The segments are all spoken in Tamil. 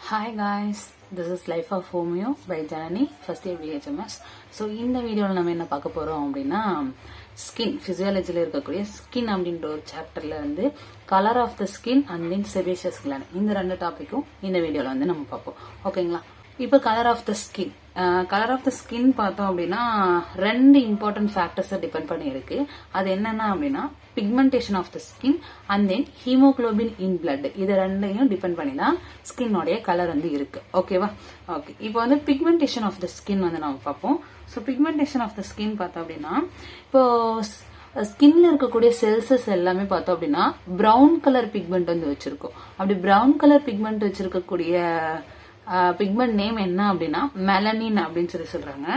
Hi guys, this is Life of Homeo by Janani, first year BHMS. So இந்த வீடியோவில் நம்ம என்ன பார்க்க போறோம் அப்படின்னா ஸ்கின் பிசியாலஜில இருக்கக்கூடிய ஸ்கின் அப்படின்ற ஒரு சாப்டர்ல வந்து colour of the skin and then sebaceous gland இந்த ரெண்டு டாபிக்கும் இந்த வீடியோல வந்து நம்ம பார்ப்போம். ஓகேங்களா? இப்போ கலர் ஆஃப் த ஸ்கின் பார்த்தோம் அப்படின்னா ரெண்டு இம்பார்ட்டன்ட் ஃபேக்டர்ஸ் டிபெண்ட் பண்ணி இருக்கு. அது என்னன்னா அப்படின்னா pigmentation of the skin and then haemoglobin in blood, இது ரெண்டையும் டிபெண்ட் பண்ணி தான் ஸ்கின்னோடைய கலர் வந்து இருக்கு. ஓகேவா? ஓகே, இப்போ வந்து பிக்மெண்டேஷன் ஆஃப் த ஸ்கின் வந்து நம்ம பார்ப்போம். So pigmentation of the skin பார்த்தோம் அப்படின்னா இப்போ ஸ்கின்ல இருக்கக்கூடிய செல்சஸ் எல்லாமே பார்த்தோம் அப்படின்னா பிரவுன் கலர் பிக்மெண்ட் வந்து வச்சிருக்கோம். அப்படி பிரவுன் கலர் பிக்மெண்ட் வச்சிருக்கக்கூடிய பிக்மெண்ட் நேம் என்ன அப்படின்னா மெலனின் அப்படின்னு சொல்றாங்க.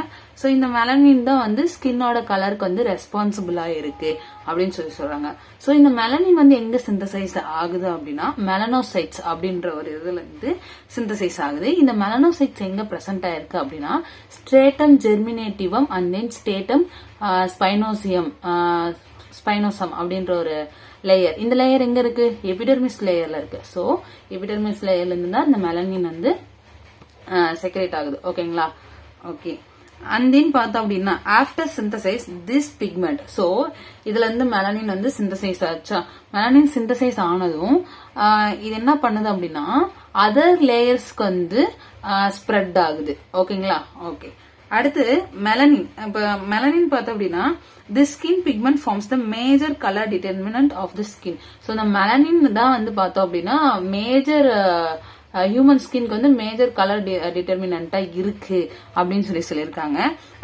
சோ இந்த மெலனின் தான் வந்து ஸ்கின்னோட கலருக்கு வந்து ரெஸ்பான்சிபிளா இருக்கு அப்படின்னு சொல்றாங்க. சோ இந்த மெலனின் வந்து எங்க சிந்தசைஸ் ஆகுது அப்படின்னா மெலனோசைட்ஸ் அப்படின்ற ஒரு இதுல இருந்து சிந்தசைஸ் ஆகுது. இந்த மெலனோசைட்ஸ் எங்க பிரசன்ட் ஆயிருக்கு அப்படின்னா ஸ்ட்ரேட்டம் ஜெர்மினேட்டிவம் அண்ட் தென் ஸ்டேட்டம் ஸ்பைனோசம் அப்படின்ற ஒரு லேயர். இந்த லேயர் எங்க இருக்கு? எபிடெர்மிஸ் லேயர்ல இருக்கு. சோ எபிடெர்மிஸ் லேயர்ல இருந்து தான் இந்த மெலனின் வந்து செக்ரேட் ஆகுது. ஓகேங்களா? ஓகே, அண்ட் தென் பார்த்தோம் அப்படின்னா after synthesise this pigment, so இதுல இருந்து மெலனின் வந்து சிந்தசைஸ் ஆச்சா. மெலனின் சிந்தசைஸ் ஆனதும் இது என்ன பண்ணுது அப்படின்னா அதர் லேயர்ஸ்க்கு வந்து ஸ்ப்ரெட் ஆகுது. ஓகேங்களா? ஓகே, அடுத்து மெலனின். இப்ப மெலனின் பார்த்தோம் அப்படின்னா the skin pigment forms the major colour determinant of the skin. So இந்த மெலனின் தான் வந்து பார்த்தோம் அப்படின்னா மேஜர் ஹியூமன் ஸ்கின்க்கு வந்து மேஜர் கலர் டிட்டர்மினண்டா இருக்கு அப்படின்னு சொல்லியிருக்காங்க.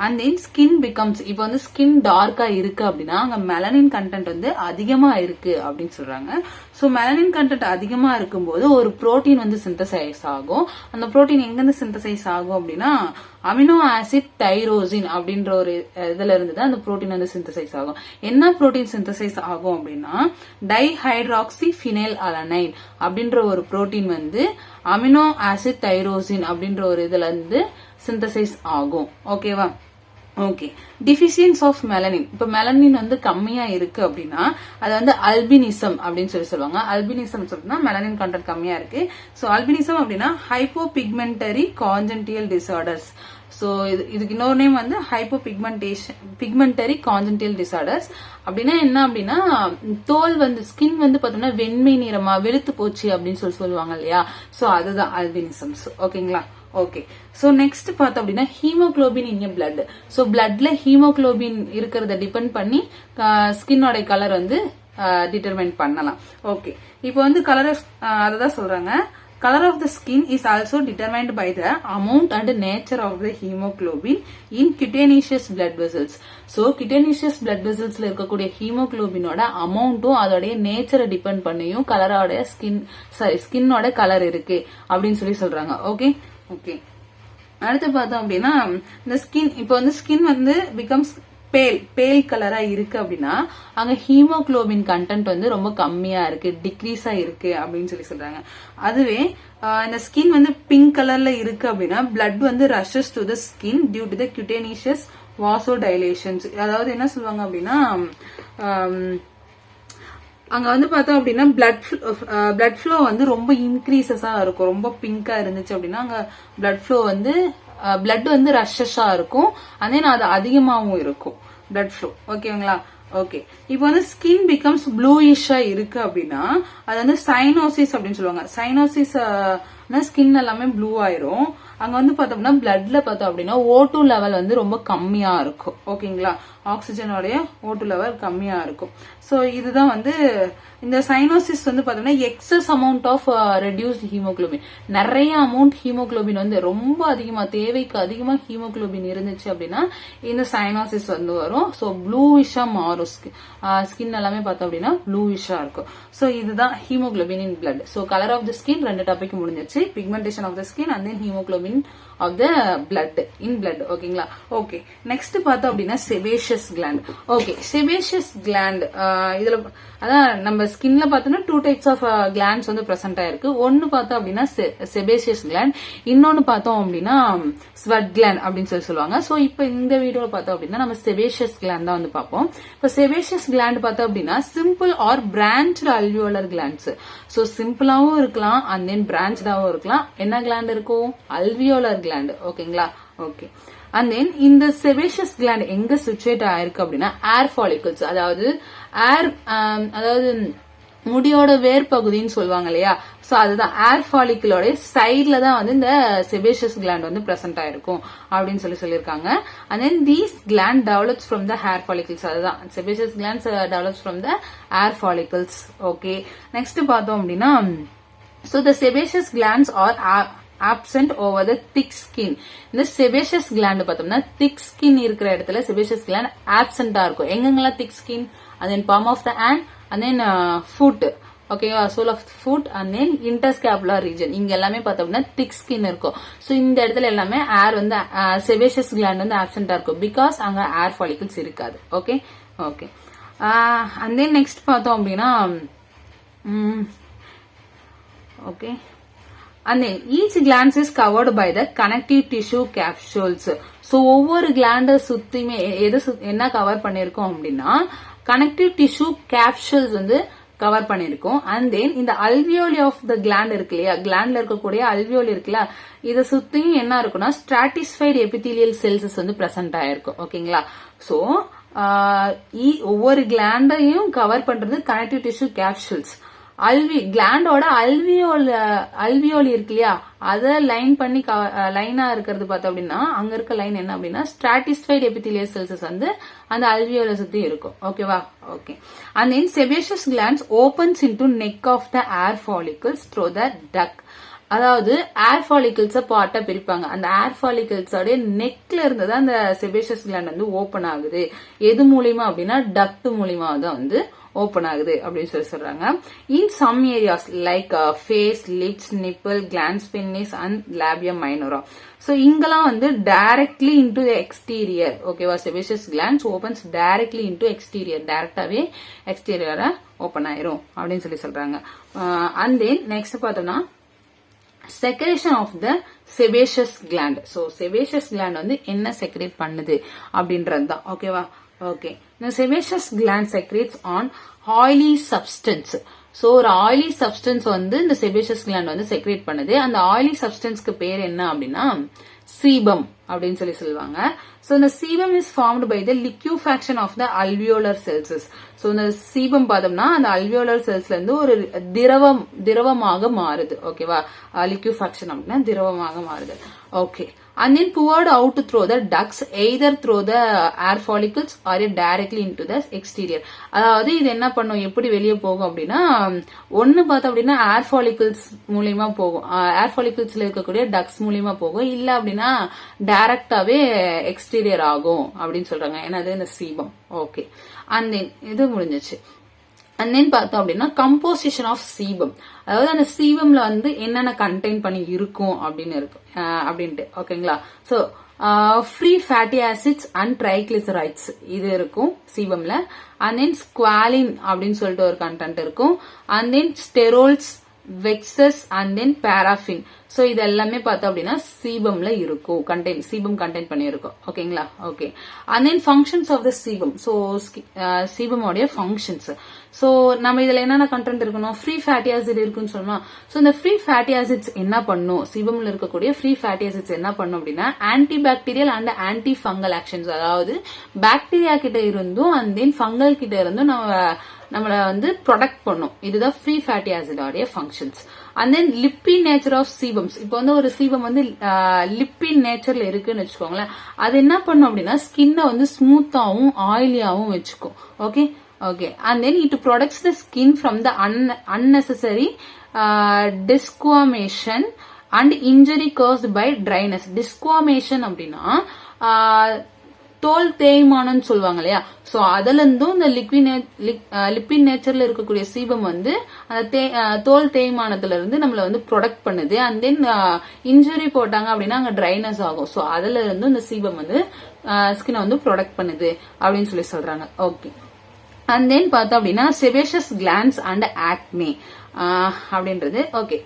அண்ட் தென் ஸ்கின் பிகம்ஸ், இப்போ வந்து ஸ்கின் டார்க்கா இருக்கு அப்படின்னா அங்க மெலனின் கண்டென்ட் வந்து அதிகமா இருக்கு அப்படின்னு சொல்றாங்க. ஸோ மெலனின் கண்டென்ட் அதிகமா இருக்கும்போது ஒரு புரோட்டீன் வந்து சிந்தசைஸ் ஆகும். அந்த புரோட்டீன் எங்கிருந்து சிந்தசைஸ் ஆகும் அப்படின்னா அமினோ ஆசிட் டைரோசின் அப்படின்ற ஒரு இதுல இருந்து தான் அந்த புரோட்டீன் வந்து சிந்தசைஸ் ஆகும். என்ன புரோட்டீன் சிந்தசைஸ் ஆகும் அப்படின்னா டைஹைட்ராக்சி ஃபினைல் அலனைன் அப்படின்ற ஒரு புரோட்டீன் வந்து அமினோ ஆசிட் தைரோசின் அப்படின்ற ஒரு இதுல இருந்து சிந்தசைஸ் ஆகும். ஓகேவா? Okay, deficiency of melanin. இப்ப மெலனின் வந்து கம்மியா இருக்கு அப்படின்னா அது வந்து அல்பினிசம் அப்படின்னு சொல்லுவாங்க. அல்பினிசம் சொல்லினா மெலனின் கண்டென்ட் கம்மியா இருக்கு. சோ அல்பினிசம் அப்படின்னா ஹைப்போ பிக்மெண்டரி கான்ஜென்டியல் டிசார்டர்ஸ். சோ இதுக்கு இன்னொரு நேம் வந்து ஹைப்போ பிக்மெண்டரி கான்ஜென்டியல் டிசார்டர்ஸ். அப்படின்னா என்ன அப்படின்னா தோல் வந்து ஸ்கின் வந்து பாத்தோம்னா வெண்மை நிறமா வெளுத்து போச்சு அப்படின்னு சொல்லுவாங்க இல்லையா. சோ அதுதான் அல்பினிசம்ஸ். ஓகேங்களா? ஓகே, சோ நெக்ஸ்ட் பார்த்தோம் அப்படின்னா ஹீமோகுளோபின் இன் பிளட். சோ பிளட்ல ஹீமோகுளோபின் இருக்கிறத டிபெண்ட் பண்ணி ஸ்கின்னோட கலர் வந்து டிட்டர்மைன் பண்ணலாம். ஓகே, இப்போ வந்து கலர் அததான் சொல்றாங்க. Color of the skin is also determined by the amount and nature of the hemoglobin in cutaneous blood vessels. So cutaneous blood vessels ல இருக்கக்கூடிய ஹீமோகுளோபினோட அமௌண்ட்டும் அதோடைய நேச்சரை டிபெண்ட் பண்ணியும் கலரோட ஸ்கின்னோட கலர் இருக்கு அப்படின்னு சொல்றாங்க. ஓகே ஓகே, அடுத்து பார்த்தோம் அப்படின்னா இந்த ஸ்கின் இப்போ வந்து ஸ்கின் வந்து பிகம்ஸ் பேல் கலரா இருக்கு அப்படின்னா அங்க ஹீமோகுளோபின் கண்டென்ட் வந்து ரொம்ப கம்மியா இருக்கு, டிக்ரீஸா இருக்கு அப்படின்னு சொல்றாங்க. அதுவே இந்த ஸ்கின் வந்து பிங்க் கலர்ல இருக்கு அப்படின்னா பிளட் வந்து rushes to the skin due to the cutaneous vasodilations. அதாவது என்ன சொல்லுவாங்க அப்படின்னா அங்க வந்து பார்த்தோம் அப்படின்னா பிளட் ஃப்ளோ வந்து ரொம்ப இன்க்ரீசஸா இருக்கும். ரொம்ப பிங்கா இருந்துச்சு அப்படின்னா அங்க பிளட் ஃப்ளோ வந்து பிளட் வந்து ரஷஸா இருக்கும். அதே அது அதிகமாகவும் இருக்கும் பிளட் ஃப்ளோ. ஓகேங்களா? ஓகே, இப்போ வந்து ஸ்கின் பிகம்ஸ் ப்ளூயிஷா இருக்கு அப்படின்னா அது வந்து சைனோசிஸ் அப்படின்னு சொல்லுவாங்க. சைனோசிஸ் ஸ்கின் எல்லாமே ப்ளூ ஆயிரும். அங்க வந்து பார்த்தோம்னா பிளட்ல பார்த்தோம் அப்படின்னா O2 லெவல் வந்து ரொம்ப கம்மியா இருக்கும். ஓகேங்களா? ஆக்சிஜனோடைய O2 லெவல் கம்மியா இருக்கும். சோ இதுதான் வந்து இந்த சைனோசிஸ் வந்து பார்த்தோம்னா excess amount of reduced haemoglobin. நிறைய அமௌண்ட் ஹீமோகுளோபின் வந்து ரொம்ப அதிகமா தேவைக்கு அதிகமா ஹீமோகுளோபின் இருந்துச்சு அப்படின்னா இந்த சைனோசிஸ் வந்து வரும். சோ ப்ளூவிஷா மாறும் ஸ்கின் எல்லாமே பார்த்தோம் அப்படின்னா ப்ளூவிஷா இருக்கும். சோ இதுதான் haemoglobin in blood. So colour of the skin ரெண்டு டாபிக் முடிஞ்சிருச்சு. Pigmentation of the skin and then haemoglobin of the blood in blood. ஓகேங்களா? ஓகே, நெக்ஸ்ட் பார்த்தோம் அப்படின்னா sebaceous sebaceous gland. Okay, sebaceous gland இதுல அதான் நம்ம ஸ்கின்ல பார்த்தோம்னா 2 டைப்ஸ் ஆஃப் கிளாண்ட்ஸ் வந்து பிரசன்ட் ஆயிருக்கு. ஒன்னு பார்த்தோம் அப்படின்னா sebaceous gland, இன்னொன்னு பார்த்தோம் அப்படின்னா sweat gland அப்படின்னு சொல்லுவாங்க. சோ இப்போ இந்த வீடியோல பார்த்தோம் அப்படின்னா நம்ம sebaceous gland தான் வந்து பார்ப்போம். இப்போ sebaceous gland பார்த்தோம் அப்படின்னா simple or branched alveolar glands. So சிம்பிளாவும் இருக்கலாம் and then branched-ஆவும் இருக்கலாம். என்ன gland இருக்கும்? alveolar gland. ஓகேங்களா? ஓகே. And then இந்த sebaceous gland எங்க situate ஆயிருக்கு அப்படின்னா ஏர் ஃபாலிகல்ஸ், அதாவது அதாவது முடியோட வேர் பகுதின்னு சொல்லுவாங்க இல்லையா, சோ அதுதான் ஏர் ஃபாலிக்கலோட சைட்ல தான் வந்து இந்த sebaceous gland வந்து பிரசன்ட் ஆயிருக்கும் அப்படின்னு சொல்லியிருக்காங்க. and then these gland develops from the hair follicles, அதுதான் sebaceous glands develops from the hair follicles. Okay, next பார்த்தோம் அப்படின்னா so the sebaceous glands are absent over the thick skin. இந்த sebaceous gland பார்த்தோம்னா thick skin இருக்கிற இடத்துல sebaceous gland absent-ஆ இருக்கும். எங்கெங்கெல்லாம் thick skin? and then palm of the hand, and then foot, okay, sole of the foot, and then interscapular region. இங்க எல்லாமே பார்த்தோம்னா thick skin இருக்கும். சோ இந்த இடத்துல எல்லாமே ஏர் வந்து sebaceous gland வந்து absent-ஆ இருக்கும் because அங்க ஏர் follicles இருக்காது. Okay okay. and then next பார்த்தோம் அப்படின்னா okay, and then each gland is covered by the connective tissue capsules. so ஒவ்வொரு gland சுத்தியுமே என்ன கவர் பண்ணிருக்கோம் அப்படின்னா connective tissue capsules வந்து கவர் பண்ணிருக்கோம். and then இந்த alveoli of the gland இருக்கு இல்லையா, glandல இருக்கக்கூடிய alveoli இருக்குல்ல, இத சுத்தியும் என்ன இருக்குன்னா stratified epithelial cells வந்து பிரசன்ட் ஆயிருக்கும். ஓகேங்களா? சோ ஒவ்வொரு கிளாண்டையும் கவர் பண்றது கனெக்டிவ் டிஷ்யூ கேப்சூல்ஸ். கிளாண்டோட அல்வியோலி இருக்கு இல்லையா, அத லைன் பண்ணி லைனா இருக்கிறது பார்த்தோம் அப்படின்னா அங்க இருக்க லைன் என்ன அப்படின்னா ஸ்ட்ராட்டிஸ்ஃபைட் எபித்திலியல் செல்ஸ் வந்து அந்த அல்வியோல சுத்தி இருக்கும். ஓகேவா? Okay. and then sebaceous glands opens into neck of the hair follicles through the duct. அதாவது ஏர் ஃபாலிகல்ஸ பார்ட்டா பிரிப்பாங்க. அந்த ஏர் ஃபாலிகல்ஸோட நெக்ல இருந்து தான் அந்த sebaceous gland வந்து ஓபன் ஆகுது. எது மூலியமா அப்படின்னா டக்ட் மூலியமா தான் வந்து ஓபன் ஆகுது அப்படின்னு சொல்றாங்க. In some areas like face, lips, nipple, glans penis and labium minora. So இங்கெல்லாம் வந்து டைரக்ட்லி இன்டு எக்ஸ்டீரியர். ஓகேவா? sebaceous glands opens directly into exterior, டைரக்டாவே எக்ஸ்டீரியரா ஓபன் ஆயிரும் அப்படின்னு சொல்றாங்க. and then நெக்ஸ்ட் பார்த்தோம்னா secretion of the sebaceous gland. so sebaceous gland வந்து என்ன செக்ரேட் பண்ணுது அப்படின்றது தான். ஓகேவா? Okay. the sebaceous gland secretes on oily substance. so ஒரு oily substance வந்து இந்த sebaceous gland வந்து செக்ரேட் பண்ணுது. அந்த oily substanceக்கு பேர் என்ன அப்படின்னா sebum அப்படின்னு சொல்லுவாங்க. so the sebum is formed by the liquefaction of the alveolar cells. so இந்த sebum பார்த்தோம்னா அந்த alveolar cellsல இருந்து ஒரு திரவமாக மாறுது. ஓகேவா? liquefaction அப்படின்னா திரவமாக மாறுது. Okay. and then poured out through the ducts either through the air follicles or directly into the exterior. அதாவது இது என்ன பண்ணும், எப்படி வெளியே போகும் அப்படின்னா ஒன்னு பார்த்தோம் அப்படின்னா ஏர் ஃபாலிகல்ஸ் மூலியமா போகும், ஏர் ஃபாலிகல்ஸ்ல இருக்கக்கூடிய டக்ஸ் மூலியமா போகும், இல்ல அப்படின்னா டைரக்டாவே எக்ஸ்டீரியர் ஆகும் அப்படின்னு சொல்றாங்க. என்னது? இந்த சீபம். ஓகே. and then இது முடிஞ்சிச்சு. and then பார்த்தோம் அப்படின்னா கம்போசிஷன் ஆஃப் சீபம், அதாவது அந்த சீபம்ல வந்து என்னென்ன கண்டெயின் பண்ணி இருக்கும் அப்படின்ட்டு. ஓகேங்களா? So free fatty acids and triglycerides இது இருக்கும் சீபம்ல. and then ஸ்குவாலின் அப்படின்னு சொல்லிட்டு ஒரு கண்டென்ட் இருக்கும். and then ஸ்டெரோல்ஸ், வெக்சஸ் and then paraffin. So இது எல்லாமே பார்த்தோம் அப்படின்னா சீபம்ல இருக்கும், சீபம் கண்டெயின் பண்ணி இருக்கும். ஓகேங்களா? Okay. and then functions of the sebum. so சீபமோடைய ஃபங்க்ஷன்ஸ். சோ நம்ம இதுல என்னென்ன கண்டென்ட் இருக்கணும், ஃப்ரீ ஃபேட்டி ஆசிட் இருக்குன்னு சொன்னோம். சோ இந்த ஃப்ரீ ஃபேட்டி ஆசிட்ஸ் என்ன பண்ணும், சீபம்ல இருக்கக்கூடிய ஃப்ரீ ஃபேட்டி ஆசிட்ஸ் என்ன பண்ணும் அப்படின்னா anti bacterial and anti fungal actions, அதாவது பாக்டீரியா கிட்ட இருந்தும் and then ஃபங்கல் கிட்ட இருந்தும் நம்மள வந்து ப்ரொடெக்ட் பண்ணும். இதுதான் ஃப்ரீ ஃபேட்டி ஆசிடோடைய ஃபங்க்ஷன்ஸ். and then லிப்பின் நேச்சர் ஆஃப் சீபம்ஸ். இப்போ வந்து ஒரு சீபம் வந்து லிப்பின் நேச்சர்ல இருக்குன்னு வச்சுக்கோங்களேன், அது என்ன பண்ணும் அப்படின்னா ஸ்கின்னை வந்து ஸ்மூத்தாவும் ஆயிலியாவும் வச்சுக்கும். Okay okay. and then it protects the skin from the unnecessary disquamation and injury caused by dryness. disquamation அப்படின்னா தோல் தேய்மானம்னு சொல்லுவாங்க இல்லையா, சோ அதுல இருந்தும் இந்த லிப்பிட் நேச்சர்ல இருக்கக்கூடிய சீபம் வந்து அந்த தோல் தேய்மானத்துல இருந்து நம்மள வந்து ப்ரொடெக்ட் பண்ணுது. அண்ட் தென் இன்ஜுரி போட்டாங்க அப்படின்னா அங்க ட்ரைனஸ் ஆகும். சோ அதுல இருந்து இந்த சீபம் வந்து ஸ்கினை வந்து ப்ரொடெக்ட் பண்ணுது அப்படின்னு சொல்லி சொல்றாங்க. ஓகே, அண்ட் தென் பார்த்தோம் அப்படின்னா செபேஷியஸ் கிளாண்ட்ஸ் அண்ட் ஆக்னே அப்படின்றது. Okay,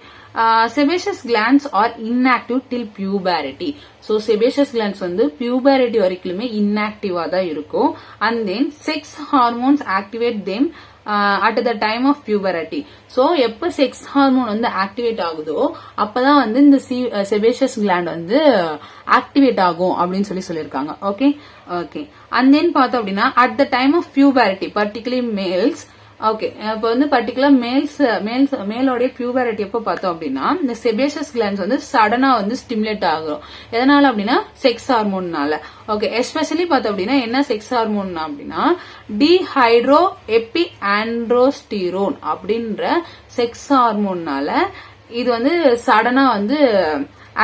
sebaceous glands are inactive till puberty. So sebaceous glands வந்து puberty வரைக்குமே inactive-ஆ தான் இருக்கும். And then sex hormones activate them at the time of puberty. So எப்ப செக்ஸ் ஹார்மோன் வந்து ஆக்டிவேட் ஆகுதோ அப்பதான் வந்து இந்த செபேஷியஸ் கிளாண்ட் வந்து ஆக்டிவேட் ஆகும் அப்படின்னு சொல்லியிருக்காங்க. ஓகே ஓகே, அண்ட் தென் பார்த்தோம் அப்படின்னா at the time of puberty particularly males. Okay, இப்போ வந்து பர்டிகுலர் மேலோடைய பியூபரிட்டி எப்போ பார்த்தோம் அப்படின்னா இந்த செபேஷியஸ் கிளாண்ட்ஸ் வந்து சடனா வந்து ஸ்டிமுலேட் ஆகும். எதனால அப்படின்னா செக்ஸ் ஹார்மோன்னால. ஓகே, எஸ்பெஷலி பார்த்தோம் அப்படின்னா என்ன செக்ஸ் ஹார்மோன் அப்படின்னா டிஹைட்ரோ எபி ஆண்ட்ரோஸ்டிரோன் அப்படின்ற செக்ஸ் ஹார்மோன்னால இது வந்து சடனா வந்து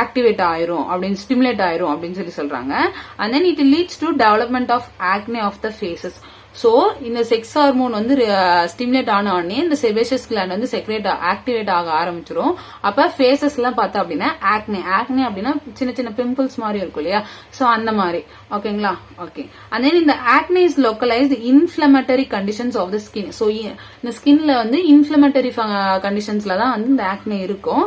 ஆக்டிவேட் ஆயிரும் அப்படின்னு ஸ்டிமுலேட் ஆயிரும் அப்படின்னு சொல்றாங்க. And then it leads to development of acne of the faces. So இந்த செக்ஸ் ஹார்மோன் வந்து ஸ்டிமுலேட் ஆன உடனே இந்த செபேஷியஸ் கிளாண்ட் வந்து ஆக்டிவேட் ஆக ஆரம்பிச்சிரும். அப்ப ஃபேசஸ் எல்லாம் பார்த்தா அப்படின்னா ஆக்னே அப்படின்னா சின்ன சின்ன பிம்பிள்ஸ் மாதிரி இருக்கும் இல்லையா, சோ அந்த மாதிரி. ஓகேங்களா, ஓகே. அண்ட் தென் இந்த acne is localised inflammatory conditions of the skin. So இந்த ஸ்கின்ல வந்து இன்ஃபிளமேட்டரி கண்டிஷன்ஸ்ல தான் வந்து இந்த ஆக்னே இருக்கும்.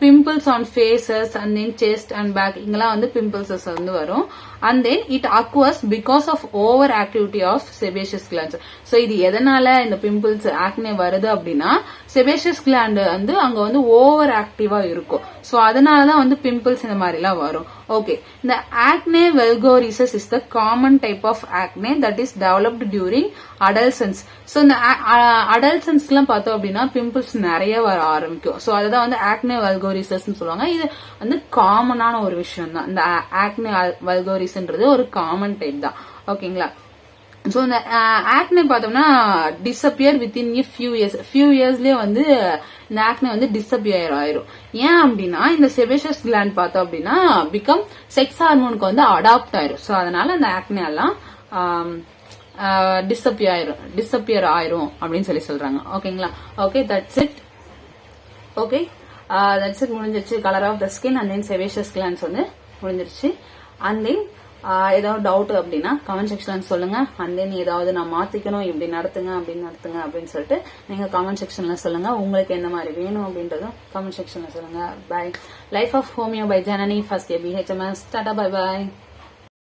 Pimples on faces and then chest and back இங்கெல்லாம் வந்து பிம்பிள்ஸ் வந்து வரும். And then it occurs because of over activity of sebaceous glands. So இது எதனால இந்த பிம்பிள்ஸ் ஆக்னே வருது அப்படின்னா செபேஷியஸ் கிளாண்ட் வந்து அங்க வந்து ஓவர் ஆக்டிவா இருக்கும். சோ அதனாலதான் வந்து பிம்பிள்ஸ் இந்த மாதிரி எல்லாம் வரும். ஓகே, இந்த acne vulgaris is the common type of acne that is developed during adolescence. So இந்த அடல்சன்ஸ்க்கு எல்லாம் பார்த்தோம் அப்படின்னா பிம்பிள்ஸ் நிறைய வர ஆரம்பிக்கும். சோ அதுதான் வந்து ஆக்னே வெல்கோரிசஸ் சொல்லுவாங்க. இது வந்து காமனான ஒரு விஷயம் தான். இந்த ஆக்னே வெல்கோரிஸ்ன்றது ஒரு காமன் டைப் தான். ஓகேங்களா, சோ இந்த ஆக்னே பார்த்தோம்னா டிஸப்பியர் வித்தின் ஃபியூ இயர்ஸ்லயே வந்து இந்த ஆக்னே வந்து டிஸப்பியர் ஆயிரும். ஏன் அப்படின்னா இந்த செபேஷியஸ் கிளாண்ட் பார்த்தோம் அப்படின்னா பிகம் செக்ஸ் ஹார்மோனுக்கு வந்து அடாப்ட் ஆயிரும். சோ அதனால அந்த ஆக்னே எல்லாம் டிஸப்பியர் ஆயிரும் அப்படின்னு சொல்றாங்க. ஓகேங்களா, okay, that's it. Okay, that's it, முடிஞ்சிருச்சு. Colour of the skin and then sebaceous glands வந்து முடிஞ்சிருச்சு. அண்ட் தென் ஏதாவது டவுட் அப்படின்னா கமெண்ட் செக்ஷன்ல சொல்லுங்க. அண்ட் தென் ஏதாவது நான் மாத்திக்கணும் இப்படி நடத்துங்க அப்படின்னு சொல்லிட்டு நீங்க கமெண்ட் செக்ஷன்ல சொல்லுங்க. உங்களுக்கு என்ன மாதிரி வேணும் அப்படின்றதும் கமெண்ட் செக்ஷன்ல சொல்லுங்க. Bye. Life of homeo by Janani, first year BHMS. Tata, bye bye.